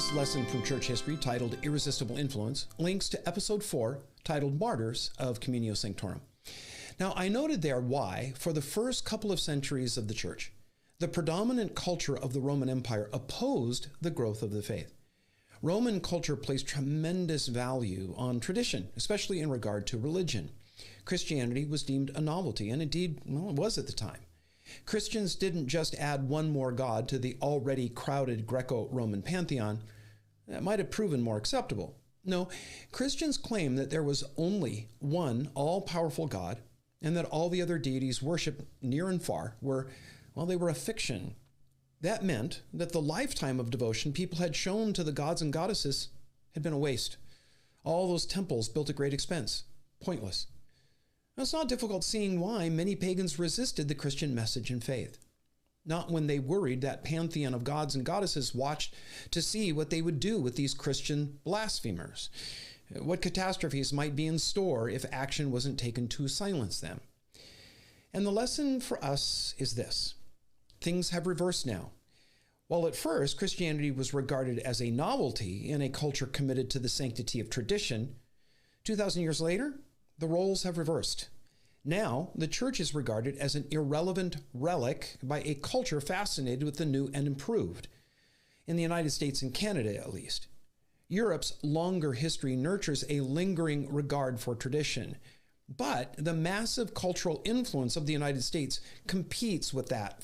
This lesson from church history, titled Irresistible Influence, links to episode 4, titled Martyrs of Communio Sanctorum. Now, I noted there why, for the first couple of centuries of the church, the predominant culture of the Roman Empire opposed the growth of the faith. Roman culture placed tremendous value on tradition, especially in regard to religion. Christianity was deemed a novelty, and indeed, well, it was at the time. Christians didn't just add one more god to the already crowded Greco-Roman pantheon. That might have proven more acceptable. No, Christians claimed that there was only one all-powerful God, and that all the other deities worshipped near and far were a fiction. That meant that the lifetime of devotion people had shown to the gods and goddesses had been a waste. All those temples built at great expense. Pointless. Now, it's not difficult seeing why many pagans resisted the Christian message and faith. Not when they worried that pantheon of gods and goddesses watched to see what they would do with these Christian blasphemers. What catastrophes might be in store if action wasn't taken to silence them. And the lesson for us is this. Things have reversed now. While at first Christianity was regarded as a novelty in a culture committed to the sanctity of tradition, 2,000 years later, the roles have reversed. Now, the church is regarded as an irrelevant relic by a culture fascinated with the new and improved. In the United States and Canada, at least. Europe's longer history nurtures a lingering regard for tradition. But the massive cultural influence of the United States competes with that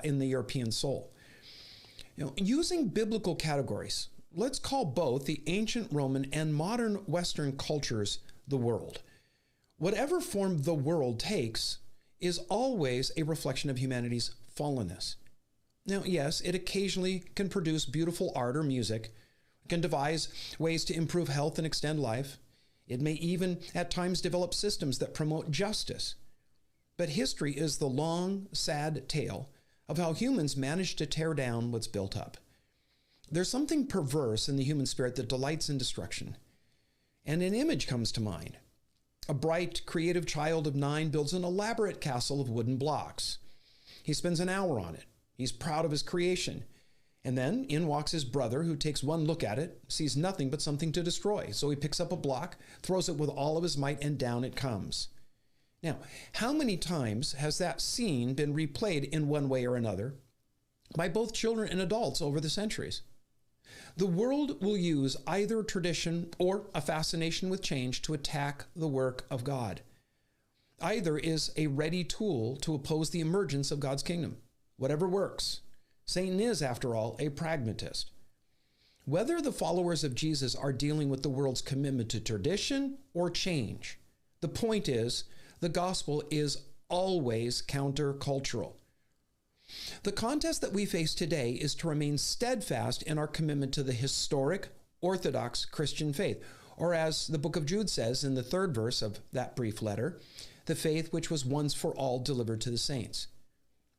in the European soul. Using biblical categories, let's call both the ancient Roman and modern Western cultures the world. Whatever form the world takes is always a reflection of humanity's fallenness. Now, yes, it occasionally can produce beautiful art or music, can devise ways to improve health and extend life. It may even at times develop systems that promote justice. But history is the long, sad tale of how humans manage to tear down what's built up. There's something perverse in the human spirit that delights in destruction. And an image comes to mind. A bright, creative child of 9 builds an elaborate castle of wooden blocks. He spends an hour on it. He's proud of his creation. And then in walks his brother, who takes one look at it, sees nothing but something to destroy. So he picks up a block, throws it with all of his might, and down it comes. Now, how many times has that scene been replayed in one way or another by both children and adults over the centuries? The world will use either tradition or a fascination with change to attack the work of God. Either is a ready tool to oppose the emergence of God's kingdom. Whatever works. Satan is, after all, a pragmatist. Whether the followers of Jesus are dealing with the world's commitment to tradition or change, the point is, the gospel is always countercultural. The contest that we face today is to remain steadfast in our commitment to the historic, orthodox Christian faith, or as the book of Jude says in the 3rd verse of that brief letter, the faith which was once for all delivered to the saints.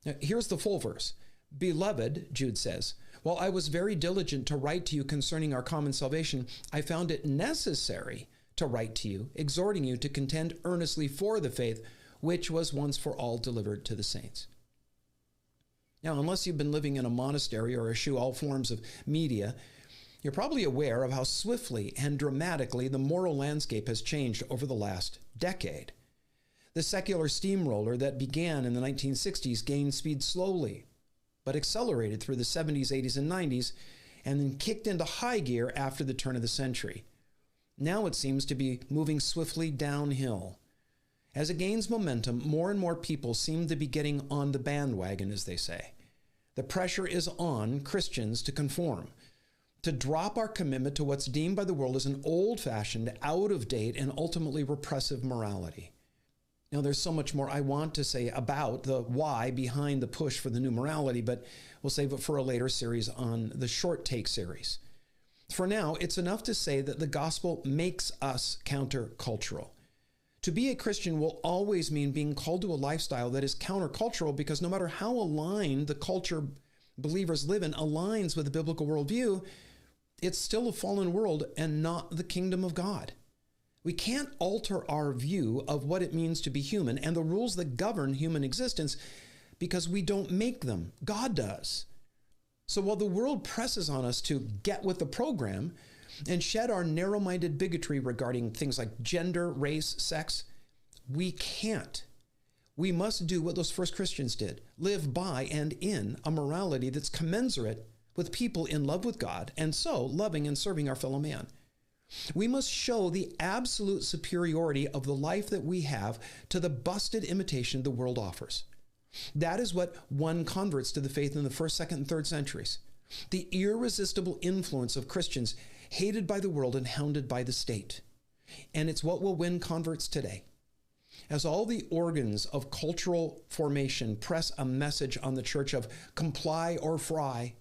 Now, here's the full verse. Beloved, Jude says, while I was very diligent to write to you concerning our common salvation, I found it necessary to write to you, exhorting you to contend earnestly for the faith which was once for all delivered to the saints. Now, unless you've been living in a monastery or eschew all forms of media, you're probably aware of how swiftly and dramatically the moral landscape has changed over the last decade. The secular steamroller that began in the 1960s gained speed slowly, but accelerated through the 70s, 80s, and 90s, and then kicked into high gear after the turn of the century. Now it seems to be moving swiftly downhill. As it gains momentum, more and more people seem to be getting on the bandwagon, as they say. The pressure is on Christians to conform, to drop our commitment to what's deemed by the world as an old-fashioned, out-of-date, and ultimately repressive morality. Now, there's so much more I want to say about the why behind the push for the new morality, but we'll save it for a later series on the Short Take series. For now, it's enough to say that the gospel makes us countercultural. To be a Christian will always mean being called to a lifestyle that is countercultural, because no matter how aligned the culture believers live in aligns with the biblical worldview, it's still a fallen world and not the kingdom of God. We can't alter our view of what it means to be human and the rules that govern human existence because we don't make them. God does. So while the world presses on us to get with the program and shed our narrow-minded bigotry regarding things like gender, race, sex, we can't. We must do what those first Christians did, live by and in a morality that's commensurate with people in love with God, and so loving and serving our fellow man. We must show the absolute superiority of the life that we have to the busted imitation the world offers. That is what won converts to the faith in the first, second, and third centuries. The irresistible influence of Christians hated by the world and hounded by the state. And it's what will win converts today. As all the organs of cultural formation press a message on the church of comply or fry,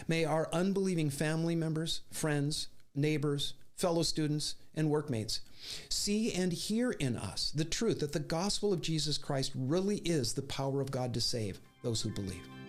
may our unbelieving family members, friends, neighbors, fellow students, and workmates see and hear in us the truth that the gospel of Jesus Christ really is the power of God to save those who believe.